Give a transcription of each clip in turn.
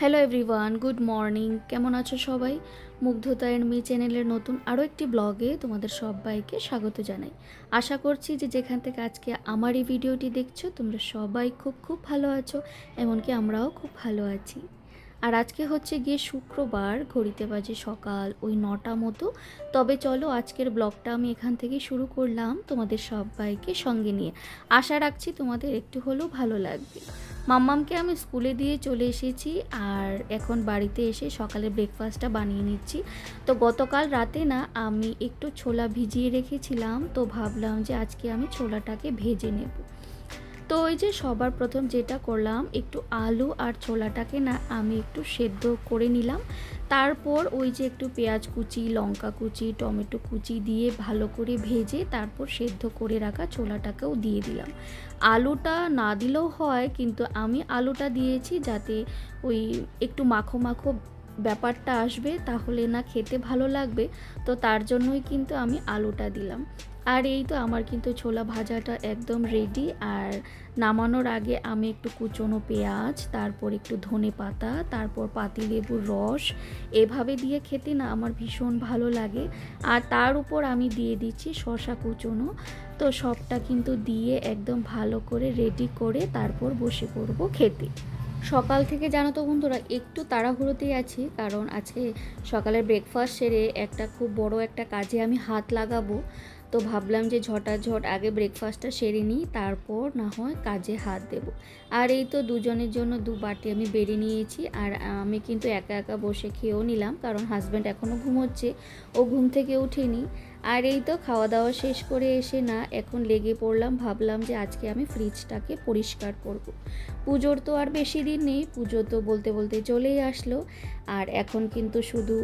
Hello everyone, good morning. কেমন আছো সবাই? মুগ্ধতা এন্ড মি চ্যানেলের নতুন আরও একটি ব্লগে তোমাদের সবাইকে স্বাগত জানাই। আশা করছি যে যেখান থেকে আজকে আমার এই ভিডিওটি দেখছো তোমরা সবাই খুব খুব ভালো আছো, এমনকি আমরাও খুব ভালো আছি। আর আজকে হচ্ছে গিয়ে শুক্রবার, ঘড়িতে বাজে সকাল ওই 9টা মতো। তবে চলো আজকের ব্লগটা আমি এখান থেকে শুরু করলাম তোমাদের সবাইকে সঙ্গে নিয়ে। আশা রাখছি তোমাদের একটু হলেও ভালো লাগবে। মাম্মামকে আমি স্কুলে দিয়ে চলে এসেছি আর এখন বাড়িতে এসে সকালে ব্রেকফাস্টটা বানিয়ে নিচ্ছি। তো গতকাল রাতে না আমি একটু ছোলা ভিজিয়ে রেখেছিলাম, তো ভাবলাম যে আজকে আমি ছোলাটাকে ভেজে নেব। তো ওই যে সবার প্রথম যেটা করলাম, একটু আলু আর ছোলাটাকে না আমি একটু সেদ্ধ করে নিলাম। তারপর ওই যে একটু পেঁয়াজ কুচি, লঙ্কা কুচি, টমেটো কুচি দিয়ে ভালো করে ভেজে তারপর সেদ্ধ করে রাখা ছোলাটাকেও দিয়ে দিলাম। আলুটা না দিলেও হয়, কিন্তু আমি আলুটা দিয়েছি যাতে ওই একটু মাখো মাখো ব্যাপারটা আসবে, তাহলে না খেতে ভালো লাগবে। তো তার জন্যই কিন্তু আমি আলুটা দিলাম। আর এই তো আমার কিন্তু ছোলা ভাজাটা একদম রেডি। আর নামানোর আগে আমি একটু কুচনো পেঁয়াজ, তারপর একটু ধনে পাতা, তারপর পাতিলেবুর রস এভাবে দিয়ে খেতে না আমার ভীষণ ভালো লাগে। আর তার উপর আমি দিয়ে দিচ্ছি শসা কুচনো। তো সবটা কিন্তু দিয়ে একদম ভালো করে রেডি করে তারপর বসে পড়বো খেতে। সকাল থেকে জানো তো বন্ধুরা একটু তাড়াহুড়োতেই আছি, কারণ আজকে সকালের ব্রেকফাস্ট সেরে একটা খুব বড় একটা কাজে আমি হাত লাগাবো। তো ভাবলাম যে ঝটাঝট আগে ব্রেকফাস্টটা সেরে নিই, তারপর না হয় কাজে হাত দেব। আর এই তো দুজনের জন্য দু বাটি আমি বেড়ে নিয়েছি। আর আমি কিন্তু একা একা বসে খেয়েও নিলাম, কারণ হাজব্যান্ড এখনও ঘুমোচ্ছে, ও ঘুম থেকে উঠেনি। আর এই তো খাওয়া দাওয়া শেষ করে এসে না এখন লেগে পড়লাম, ভাবলাম যে আজকে আমি ফ্রিজটাকে পরিষ্কার করব। পুজোর তো আর বেশি দিন নেই, পুজো তো বলতে বলতে চলেই আসলো। আর এখন কিন্তু শুধু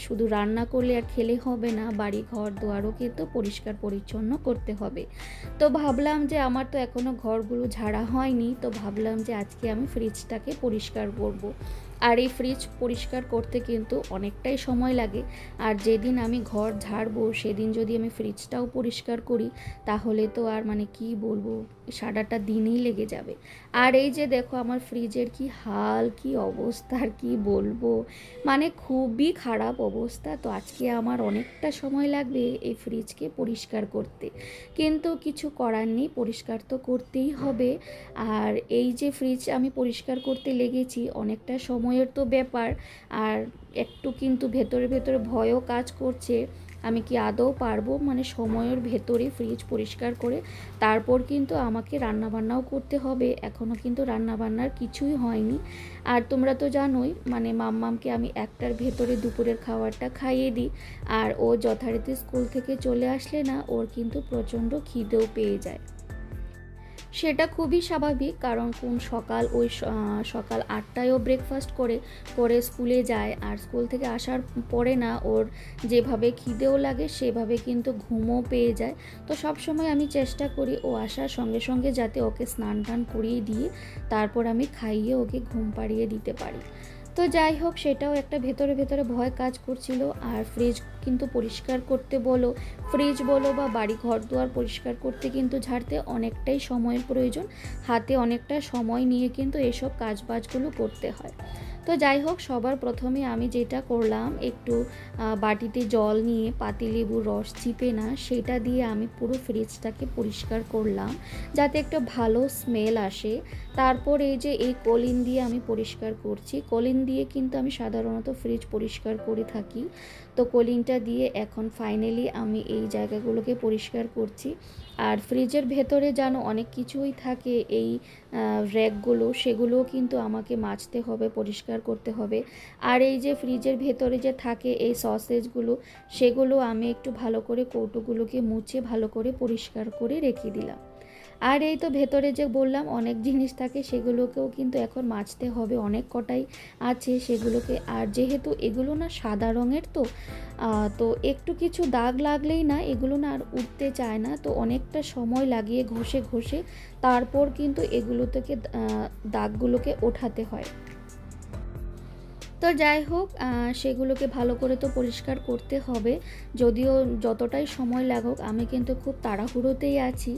শুধু রান্না করলে আর খেলে হবে না, বাড়ি ঘর দুয়ারও কিন্তু পরিষ্কার পরিচ্ছন্ন করতে হবে। তো ভাবলাম যে আমার তো এখনও ঘরগুলো ঝাড়া হয়নি, তো ভাবলাম যে আজকে আমি ফ্রিজটাকে পরিষ্কার করব। আর এই ফ্রিজ পরিষ্কার করতে কিন্তু অনেকটাই সময় লাগে। আর যেদিন আমি ঘর ঝাড়বো সেদিন যদি আমি ফ্রিজটাও পরিষ্কার করি, তাহলে তো আর কি বলবো, সারাটা দিনই লেগে যাবে। আর এই যে দেখো আমার ফ্রিজের কি হাল, কি অবস্থা, আর কি বলবো, খুবই খারাপ অবস্থা। তো আজকে আমার অনেকটা সময় লাগবে এই ফ্রিজকে পরিষ্কার করতে, কিন্তু কিছু করার নেই, পরিষ্কার তো করতেই হবে। আর এই যে ফ্রিজ আমি পরিষ্কার করতে লেগেছি, অনেকটা সময়ের তো ব্যাপার। আর একটু কিন্তু ভেতরে ভেতরে ভয়ও কাজ করছে, আমি কি আদৌ পারবো সময়ের ভেতরে ফ্রিজ পরিষ্কার করে। তারপর কিন্তু আমাকে রান্নাবান্নাও করতে হবে, এখনও কিন্তু রান্নাবান্নার কিছুই হয়নি। আর তোমরা তো জানোই মাম্মামকে আমি 1টার ভেতরে দুপুরের খাবারটা খাইয়ে দিই। আর ও যথারীতি স্কুল থেকে চলে আসলে না ওর কিন্তু প্রচণ্ড খিদেও পেয়ে যায়। সেটা খুবই স্বাভাবিক, কারণ সকাল 8টায়ও ব্রেকফাস্ট করে স্কুলে যায়। আর স্কুল থেকে আসার পরে না ওর যেভাবে খিদেও লাগে সেভাবে কিন্তু ঘুমও পেয়ে যায়। তো সব সময় আমি চেষ্টা করি ও আসার সঙ্গে সঙ্গে যাতে ওকে স্নান টান করিয়ে দিয়ে তারপর আমি খাইয়ে ওকে ঘুম পাড়িয়ে দিতে পারি। তো যাই হোক, সেটাও একটা ভেতরে ভেতরে ভয় কাজ করছিল। আর ফ্রিজ কিন্তু পরিষ্কার করতে বলো, ফ্রিজ বলো বা বাড়ি ঘর দুয়ার পরিষ্কার করতে কিন্তু ঝাড়তে অনেকটাই সময়ের প্রয়োজন, হাতে অনেকটা সময় নিয়ে কিন্তু এসব কাজবাজগুলো করতে হয়। তো যাই হোক, সবার প্রথমে আমি যেটা করলাম, একটু বাটিতে জল নিয়ে পাতিলেবুর রস চিপে না সেটা দিয়ে আমি পুরো ফ্রিজটাকে পরিষ্কার করলাম, যাতে একটা ভালো স্মেল আসে। তারপর এই কলিন দিয়ে আমি পরিষ্কার করছি। কলিন দিয়ে কিন্তু আমি সাধারণত ফ্রিজ পরিষ্কার করে থাকি। তো কলিনটা দিয়ে এখন ফাইনালি আমি এই জায়গাগুলোকে পরিষ্কার করছি। আর ফ্রিজের ভেতরে জানো অনেক কিছুই থাকে, এই র্যাকগুলো সেগুলোও কিন্তু আমাকে মাজতে হবে, পরিষ্কার করতে হবে। আর এই যে ফ্রিজের ভেতরে যে থাকে এই সসেজগুলো, সেগুলো আমি একটু ভালো করে কৌটোগুলোকে মুছে ভালো করে পরিষ্কার করে রেখে দিলাম। আর এই তো ভেতরে যে বললাম অনেক জিনিস থাকে, সেগুলোকেও কিন্তু এখন মাজতে হবে, অনেক কটাই আছে সেগুলোকে। আর যেহেতু এগুলো না সাদা রঙের, তো একটু কিছু দাগ লাগলেই না এগুলো না আর উঠতে চায় না, তো অনেকটা সময় লাগিয়ে ঘষে ঘষে তারপর কিন্তু এগুলো থেকে দাগগুলোকে ওঠাতে হয়। তো যাই হোক, সেগুলোকে ভালো করে তো পরিষ্কার করতে হবে, যদিও যতটাই সময় লাগুক আমি কিন্তু খুব তাড়াহুড়োতেই আছি।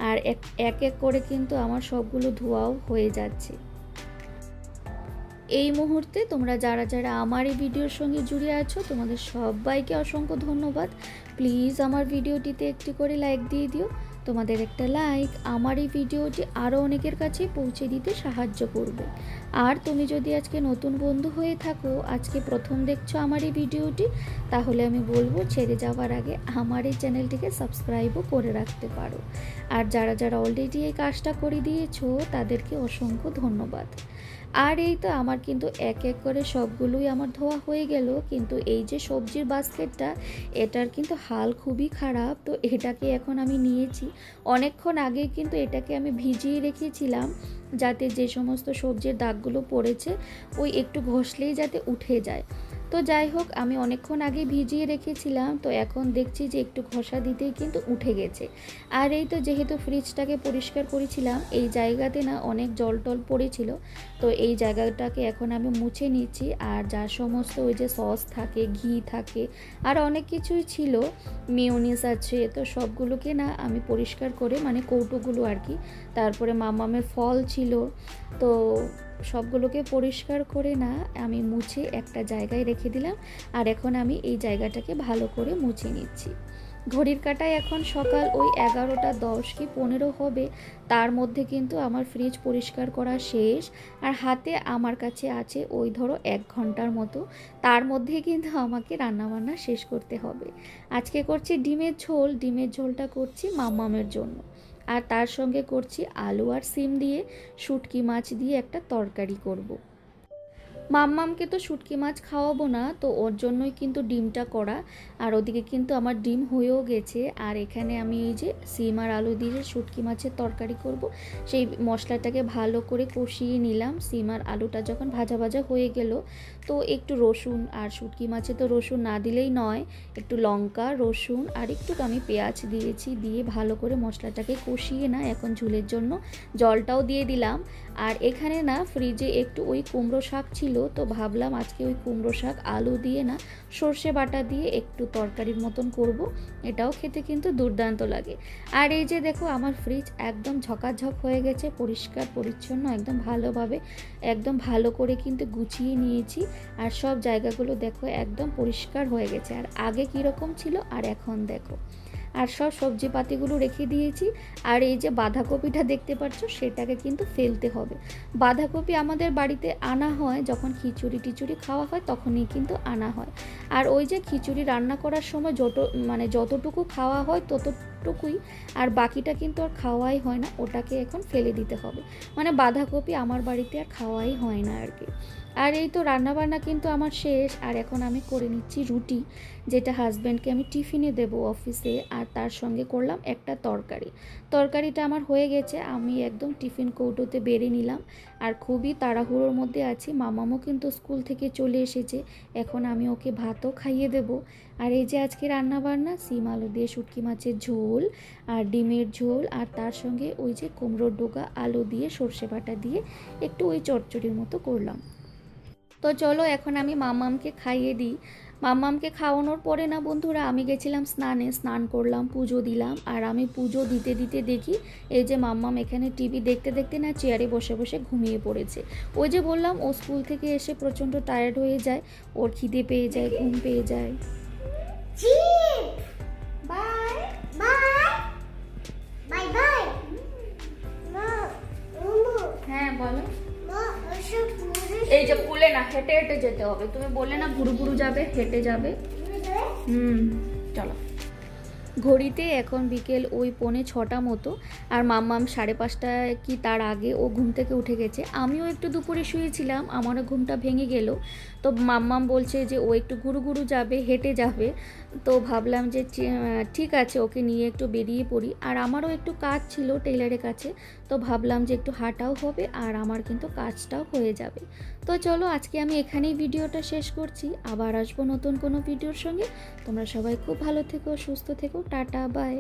আর এক এক করে কিন্তু আমার সবগুলো ধোয়াও হয়ে যাচ্ছে। এই মুহূর্তে তোমরা যারা যারা আমার এই ভিডিওর সঙ্গে জুড়ে আছো তোমাদের সবাইকে অসংখ্য ধন্যবাদ। প্লিজ আমার ভিডিওটিতে একটি করে লাইক দিয়ে দিও। তোমাদের একটা লাইক আমার এই ভিডিওটি আরও অনেকের কাছে পৌঁছে দিতে সাহায্য করবে। আর তুমি যদি আজকে নতুন বন্ধু হয়ে থাকো, আজকে প্রথম দেখছো আমার এই ভিডিওটি, তাহলে আমি বলবো ছেড়ে যাওয়ার আগে আমার এই চ্যানেলটিকে সাবস্ক্রাইবও করে রাখতে পারো। আর যারা যারা অলরেডি এই কাজটা করে দিয়েছো তাদেরকে অসংখ্য ধন্যবাদ। আর এই তো আমার কিন্তু এক এক করে সবগুলোই আমার ধোয়া হয়ে গেল, কিন্তু এই যে সবজির বাস্কেটটা এটার কিন্তু হাল খুবই খারাপ। তো এটাকে এখন আমি নিয়েছি, অনেকক্ষণ আগে কিন্তু এটাকে আমি ভিজিয়ে রেখেছিলাম যাতে যে সমস্ত সবজির দাগগুলো পড়েছে ওই একটু ঘষলেই যাতে উঠে যায়। তো যাই হোক, আমি অনেকক্ষণ আগে ভিজিয়ে রেখেছিলাম, তো এখন দেখছি যে একটু ঘষা দিতেই কিন্তু উঠে গেছে। আর এই তো যেহেতু ফ্রিজটাকে পরিষ্কার করেছিলাম, এই জায়গাতে না অনেক জল টল পড়েছিল, তো এই জায়গাটাকে এখন আমি মুছে নিচ্ছি। আর যা সমস্ত ওই যে সস থাকে, ঘি থাকে, আর অনেক কিছুই ছিল, মিওনিস আছে, তো সবগুলোকে না আমি পরিষ্কার করে, মানে কৌটোগুলো আর কি, তারপরে মামামের ফল ছিল, তো সবগুলোকে পরিষ্কার করে না আমি মুছে একটা জায়গায় রেখে দিলাম। আর এখন আমি এই জায়গাটাকে ভালো করে মুছে নিচ্ছি। ঘড়ির কাঁটায় এখন সকাল ওই 11টা 10 কি 15 হবে, তার মধ্যে কিন্তু আমার ফ্রিজ পরিষ্কার করা শেষ। আর হাতে আমার কাছে আছে ওই ধরো 1 ঘন্টার মতো, তার মধ্যে কিন্তু আমাকে রান্নাবান্না শেষ করতে হবে। আজকে করছি ডিমের ঝোল, ডিমের ঝোলটা করছি মামামের জন্য। আর তার সঙ্গে করছি আলু আর সিম দিয়ে শুটকি মাছ দিয়ে একটা তরকারি করব। মাম্মামকে তো শুটকি মাছ খাওয়াবো না, তো ওর জন্যই কিন্তু ডিমটা করা। আর ওদিকে কিন্তু আমার ডিম হয়েও গেছে। আর এখানে আমি এই যে সিম আর আলু দিয়ে শুটকি মাছের তরকারি করব, সেই মশলাটাকে ভালো করে কষিয়ে নিলাম। সিম আর আলুটা যখন ভাজা ভাজা হয়ে গেল, তো একটু রসুন, আর শুটকি মাছে তো রসুন না দিলেই নয়, একটু লঙ্কা, রসুন আর একটু আমি পেঁয়াজ দিয়েছি, দিয়ে ভালো করে মশলাটাকে কষিয়ে না এখন ঝোলের জন্য জলটাও দিয়ে দিলাম। আর এখানে না ফ্রিজে একটু ওই কুমড়ো শাক ছিল, তো ভাবলাম আজকে ওই কুমড়ো শাক আলু দিয়ে না সর্ষে বাটা দিয়ে একটু তরকারির মতন করব, এটাও খেতে কিন্তু দুর্দান্ত লাগে। আর এই যে দেখো আমার ফ্রিজ একদম ঝকাঝক হয়ে গেছে, পরিষ্কার পরিচ্ছন্ন, একদম ভালোভাবে একদম ভালো করে কিন্তু গুছিয়ে নিয়েছি। আর সব জায়গাগুলো দেখো একদম পরিষ্কার হয়ে গেছে। আর আগে কীরকম ছিল আর এখন দেখো। আর সব সবজিপাতিগুলো রেখে দিয়েছি। আর এই যে বাঁধাকপিটা দেখতে পাচ্ছ, সেটাকে কিন্তু ফেলতে হবে। বাঁধাকপি আমাদের বাড়িতে আনা হয় যখন খিচুড়ি টিচুড়ি খাওয়া হয়, তখনই কিন্তু আনা হয়। আর ওই যে খিচুড়ি রান্না করার সময় যতটুকু খাওয়া হয় ততটুকুই, আর বাকিটা কিন্তু আর খাওয়াই হয় না, ওটাকে এখন ফেলে দিতে হবে। মানে বাঁধাকপি আমার বাড়িতে আর খাওয়াই হয় না আর কি। আর এই তো রান্নাবান্না কিন্তু আমার শেষ। আর এখন আমি করে নিচ্ছি রুটি, যেটা হাজব্যান্ডকে আমি টিফিনে দেবো অফিসে। আর তার সঙ্গে করলাম একটা তরকারিটা আমার হয়ে গেছে, আমি একদম টিফিন কৌটোতে বেড়ে নিলাম। আর খুবই তাড়াহুড়োর মধ্যে আছি, মামামও কিন্তু স্কুল থেকে চলে এসেছে, এখন আমি ওকে ভাতও খাইয়ে দেব। আর এই যে আজকে রান্নাবান্না, সিম আলু দিয়ে শুটকি মাছের ঝোল আর ডিমের ঝোল, আর তার সঙ্গে ওই যে কুমড়োর ডোকা আলু দিয়ে সর্ষে বাটা দিয়ে একটু ওই চচ্চড়ির মতো করলাম। তো চলো এখন আমি মাম্মামকে খাইয়ে দিই। মাম্মামকে খাওয়ানোর পরে না বন্ধুরা আমি গেছিলাম স্নান করলাম, পুজো দিলাম। আর আমি পুজো দিতে দিতে দেখি এই যে মাম্মাম এখানে টিভি দেখতে দেখতে না চেয়ারে বসে বসে ঘুমিয়ে পড়েছে। ওই যে বললাম ও স্কুল থেকে এসে প্রচণ্ড টায়ার্ড হয়ে যায়, ওর খিদে পেয়ে যায়, ঘুম পেয়ে যায়। হ্যাঁ বলো। এই যে কোলে না, হেঁটে হেঁটে যেতে হবে, তুমি বললে না ঘুরু ঘুরু যাবে, হেঁটে যাবে। চলো। ঘড়িতে এখন বিকেল ওই 5:45 মতো। আর মাম্মাম 5:30 কি তার আগে ও ঘুম থেকে উঠে গেছে। আমিও একটু দুপুরে শুয়েছিলাম, আমারও ঘুমটা ভেঙে গেল। তো মাম্মাম বলছে যে ও একটু ঘুরু ঘুরু যাবে, হেঁটে যাবে। তো ভাবলাম যে ঠিক আছে, ওকে নিয়ে একটু বেরিয়ে পড়ি। আর আমারও একটু কাজ ছিল টেইলারের কাছে, তো ভাবলাম যে একটু হাঁটাও হবে আর আমার কিন্তু কাজটাও হয়ে যাবে। তো চলো আজকে আমি এখানেই ভিডিওটা শেষ করছি, আবার আসবো নতুন কোনো ভিডিওর সঙ্গে। তোমরা সবাই খুব ভালো থেকো, সুস্থ থেকো, টাটা বাই।